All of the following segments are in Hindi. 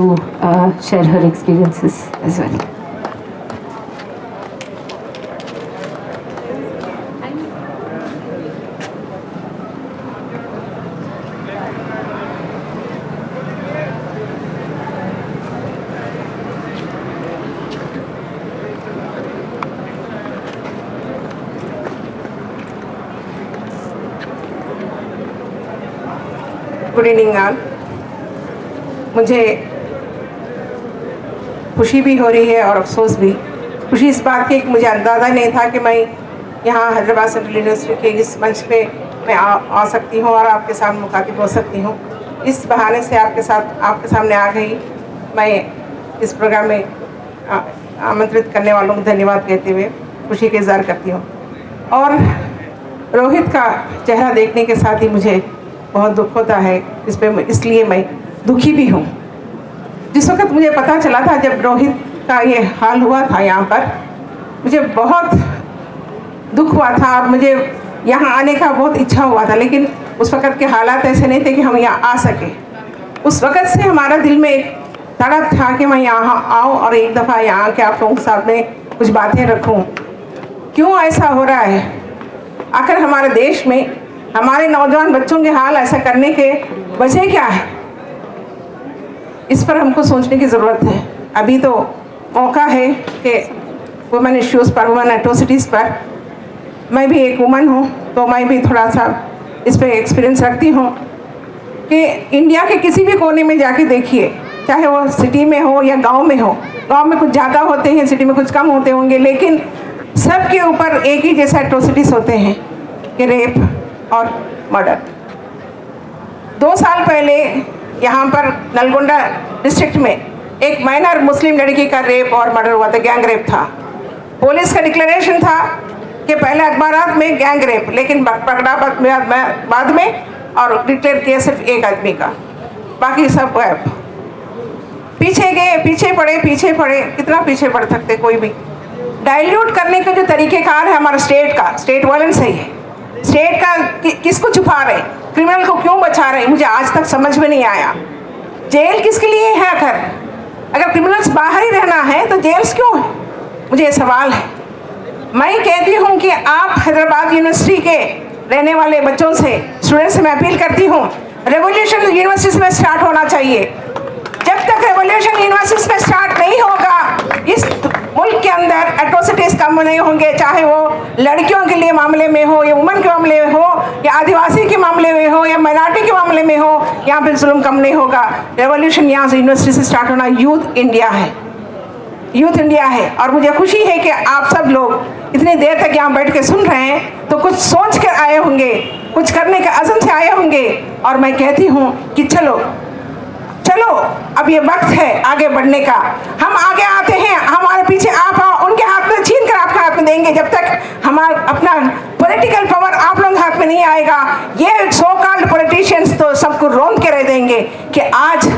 share her experiences as well. Good evening all. मुझे खुशी भी हो रही है और अफसोस भी। खुशी इस बात की कि मुझे अंदाज़ा नहीं था कि मैं यहाँ हैदराबाद सेंट्रल यूनिवर्सिटी के इस मंच पे मैं आ सकती हूँ और आपके साथ मुखातिब हो सकती हूँ। इस बहाने से आपके सामने आ गई। मैं इस प्रोग्राम में आमंत्रित करने वालों को धन्यवाद कहते हुए खुशी का इज़हार करती हूँ। और रोहित का चेहरा देखने के साथ ही मुझे बहुत दुख होता है। इसलिए मैं दुखी भी हूँ। जिस वक्त मुझे पता चला था, जब रोहित का ये हाल हुआ था यहाँ पर, मुझे बहुत दुख हुआ था और मुझे यहाँ आने का बहुत इच्छा हुआ था। लेकिन उस वक़्त के हालात ऐसे नहीं थे कि हम यहाँ आ सके। उस वक़्त से हमारा दिल में एक तड़प था कि मैं यहाँ आऊँ और एक दफ़ा यहाँ आके आप लोगों के सामने कुछ बातें रखूँ। क्यों ऐसा हो रहा है? आखिर हमारे देश में हमारे नौजवान बच्चों के हाल ऐसा करने के वजह क्या है? इस पर हमको सोचने की ज़रूरत है। अभी तो मौका है कि वुमेन इश्यूज़ पर, वुमेन एट्रोसिटीज़ पर, मैं भी एक वुमन हूँ तो मैं भी थोड़ा सा इस पर एक्सपीरियंस रखती हूँ कि इंडिया के किसी भी कोने में जाके देखिए, चाहे वो सिटी में हो या गांव में हो। गांव में कुछ ज़्यादा होते हैं, सिटी में कुछ कम होते होंगे, लेकिन सबके ऊपर एक ही जैसा एट्रोसिटीज़ होते हैं कि रेप और मर्डर। 2 साल पहले यहाँ पर नलगोंडा डिस्ट्रिक्ट में एक माइनर मुस्लिम लड़की का रेप और मर्डर हुआ था, गैंग रेप था। पुलिस का डिक्लेरेशन था कि पहले अखबारात में गैंग रेप, लेकिन पकड़ा बाद में और डिक्लेयर किया सिर्फ एक आदमी का, बाकी सब गैप। पीछे गए, पीछे पड़े, कितना पीछे पड़ सकते कोई भी। डाइल्यूट करने के जो तरीक़ेकार है हमारा स्टेट का, स्टेट वायलेंस है ये। स्टेट का किसको छुपा रहे, क्रिमिनल को क्यों बचा रहे, मुझे आज तक समझ में नहीं आया। जेल किसके लिए है? अगर क्रिमिनल्स बाहर ही रहना है तो जेल्स क्यों है? मुझे ये सवाल है। मैं कहती हूँ कि आप हैदराबाद यूनिवर्सिटी के रहने वाले बच्चों से, स्टूडेंट्स से मैं अपील करती हूँ, रेवोल्यूशन यूनिवर्सिटीज़ में स्टार्ट होना चाहिए। जब तक रेवोल्यूशन यूनिवर्सिटीज़ में स्टार्ट नहीं होगा, इस मुल्क के अंदर एट्रोसिटीज़ कम नहीं होंगे, चाहे वो लड़कियों के लिए मामले में हो या वुमेन के मामले में हो या आदिवासी के मामले में हो या माइनॉरिटी के मामले में हो, यहाँ पे जुल्म कम नहीं होगा। रेवोल्यूशन यहाँ से यूनिवर्सिटी से स्टार्ट होना यूथ इंडिया है। और मुझे खुशी है कि आप सब लोग इतनी देर तक यहाँ बैठ के सुन रहे हैं, तो कुछ सोच कर आए होंगे, कुछ करने के अज़म से आए होंगे। और मैं कहती हूँ कि चलो अब ये वक्त है आगे बढ़ने का। हम आगे आते हैं, हमारे पीछे आप आओ, उनके हाथ में छीन कर आपके हाथ में देंगे। जब तक हमारा अपना पॉलिटिकल पावर आप लोगों के हाथ में नहीं आएगा, ये सो कॉल्ड पॉलिटिशियंस तो सबको रौंद के रह देंगे कि आज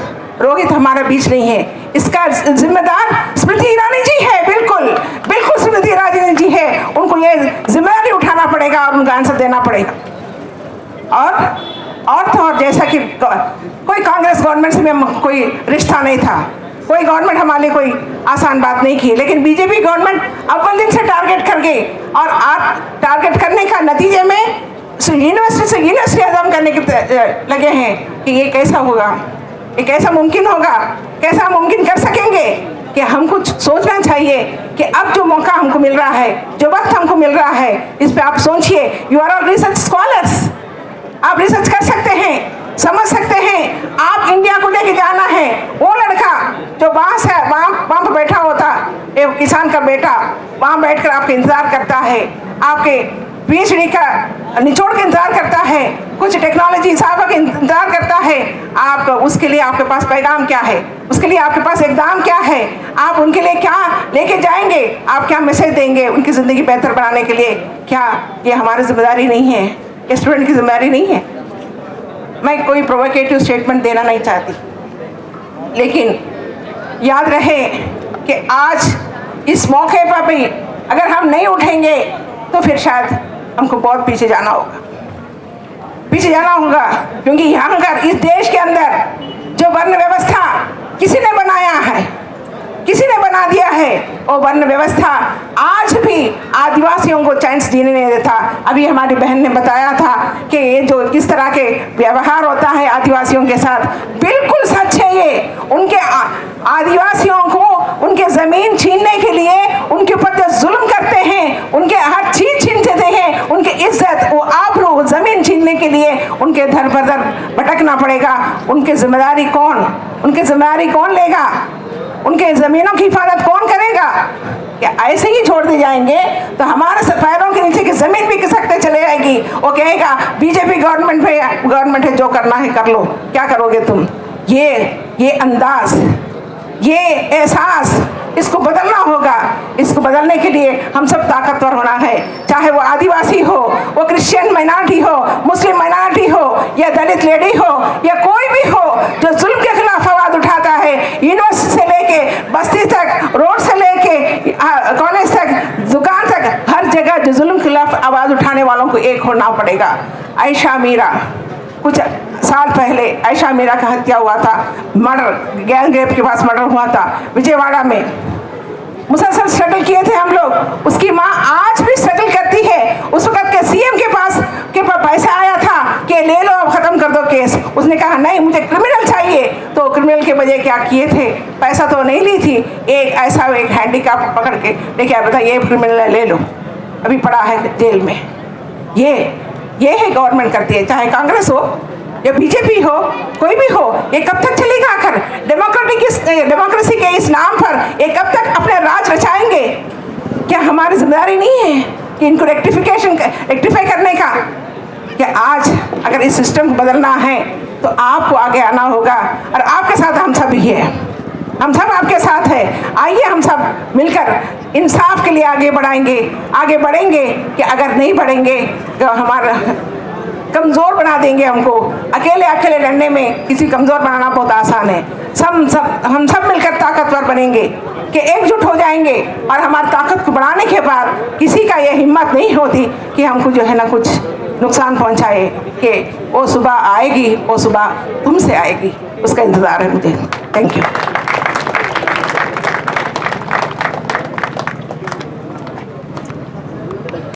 रोहित हमारे बीच नहीं है। इसका जिम्मेदार स्मृति ईरानी जी है। बिल्कुल स्मृति ईरानी जी है। उनको ये जिम्मेदारी उठाना पड़ेगा और उनका आंसर देना पड़ेगा। और जैसा कि कोई कांग्रेस गवर्नमेंट से में कोई रिश्ता नहीं था, कोई गवर्नमेंट हमारे लिए कोई आसान बात नहीं की, लेकिन बीजेपी गवर्नमेंट अव्वल दिन से टारगेट कर गई। और आप टारगेट करने का नतीजे में यूनिवर्सिटी अदम करने के लगे हैं कि ये कैसा होगा, ये कैसा मुमकिन होगा, कैसा मुमकिन कर सकेंगे। कि हमको सोचना चाहिए कि अब जो मौका हमको मिल रहा है, जो वक्त हमको मिल रहा है, इस पर आप सोचिए। You are all research scholars, आप रिसर्च कर सकते हैं, समझ सकते हैं। आप इंडिया को लेके जाना है। वो लड़का जो वहाँ पर बैठा होता, एक किसान का बेटा वहाँ बैठकर आपका इंतज़ार करता है, आपके PhD का निचोड़ के इंतज़ार करता है, कुछ टेक्नोलॉजी साहब का इंतज़ार करता है। आप उसके लिए आपके पास पैगाम क्या है, उसके लिए आपके पास इक़दाम क्या है, आप उनके लिए क्या लेके जाएंगे, आप क्या मैसेज देंगे उनकी ज़िंदगी बेहतर बनाने के लिए? क्या ये हमारी जिम्मेदारी नहीं है? ये स्टूडेंट की जिम्मेदारी नहीं है? मैं कोई प्रोवोकेटिव स्टेटमेंट देना नहीं चाहती, लेकिन याद रहे कि आज इस मौके पर भी अगर हम नहीं उठेंगे तो फिर शायद हमको बहुत पीछे जाना होगा। क्योंकि यहाँ का इस देश के अंदर जो वर्ण व्यवस्था किसी ने बनाया है, किसी ने बना दिया है। और वर्ण व्यवस्था आज भी आदिवासियों को चांस जीने नहीं देता। अभी हमारी बहन ने बताया था कि ये जो किस तरह के व्यवहार होता है आदिवासियों के साथ, बिल्कुल सच है ये। उनके आदिवासियों को उनके ज़मीन छीनने के लिए उनके ऊपर जो जुल्म करते हैं, उनके हर चीज़ छीन देते हैं, उनकी इज्जत, वो आबरू, ज़मीन छीनने के लिए उनके दर बदर भटकना पड़ेगा। उनकी जिम्मेदारी कौन, उनकी जिम्मेदारी कौन लेगा? उनके ज़मीनों की हिफाजत कौन करेगा? क्या ऐसे ही छोड़ दी जाएंगे तो हमारे पैरों के नीचे की ज़मीन भी खिसकते चले जाएगी। वो कहेगा बीजेपी गवर्नमेंट है, जो करना है कर लो। क्या करोगे तुम? ये अंदाज, ये एहसास, इसको बदलना होगा। इसको बदलने के लिए हम सब ताकतवर होना है, चाहे वो आदिवासी हो, वो क्रिश्चियन माइनॉरिटी हो, मुस्लिम माइनॉरिटी हो, या दलित लेडी हो, या कोई भी हो जो जुल्म के खिलाफ आवाज़ उठाता है। यूनिवर्सिटी से लेके बस्ती तक, रोड से लेके कॉलेज तक, दुकान तक, हर जगह जो जुल्म के खिलाफ आवाज़ उठाने वालों को एक होना पड़ेगा। आयशा मीरा, कुछ साल पहले आयशा मीरा का हत्या हुआ था, मर्डर, गैंग रेप के पास मर्डर हुआ था विजयवाड़ा में। मुसलसल स्ट्रगल किए थे हम लोग। उसकी माँ आज भी स्ट्रगल करती है। उस वक्त के सीएम के पास पैसा आया था कि ले लो, अब ख़त्म कर दो केस। उसने कहा नहीं, मुझे क्रिमिनल चाहिए। तो क्रिमिनल के बजाय क्या किए थे? पैसा तो नहीं ली थी, एक ऐसा एक हैंडीकैप पकड़ के लेके आया, बताइए क्रिमिनल है, ले लो, अभी पड़ा है जेल में। ये है गवर्नमेंट करती है, चाहे कांग्रेस हो या बीजेपी हो, कोई भी हो। ये कब तक चलेगा? आखिर डेमोक्रेसी के इस नाम पर ये कब तक अपने राज रचाएंगे? क्या हमारी जिम्मेदारी नहीं है कि इनको रेक्टिफाई करने का? कि आज अगर इस सिस्टम को बदलना है तो आपको आगे आना होगा, और आपके साथ हम सब ही है, हम सब आपके साथ हैं। आइए हम सब मिलकर इंसाफ के लिए आगे बढ़ेंगे। कि अगर नहीं बढ़ेंगे तो हमारा कमज़ोर बना देंगे हमको। अकेले लड़ने में किसी कमज़ोर बनाना बहुत आसान है। हम सब मिलकर ताकतवर बनेंगे, कि एकजुट हो जाएंगे, और हमारी ताकत को बढ़ाने के बाद किसी का यह हिम्मत नहीं होती कि हमको जो है ना कुछ नुकसान पहुंचाए। कि वो सुबह आएगी, वो सुबह तुमसे आएगी, उसका इंतज़ार है मुझे। Thank you.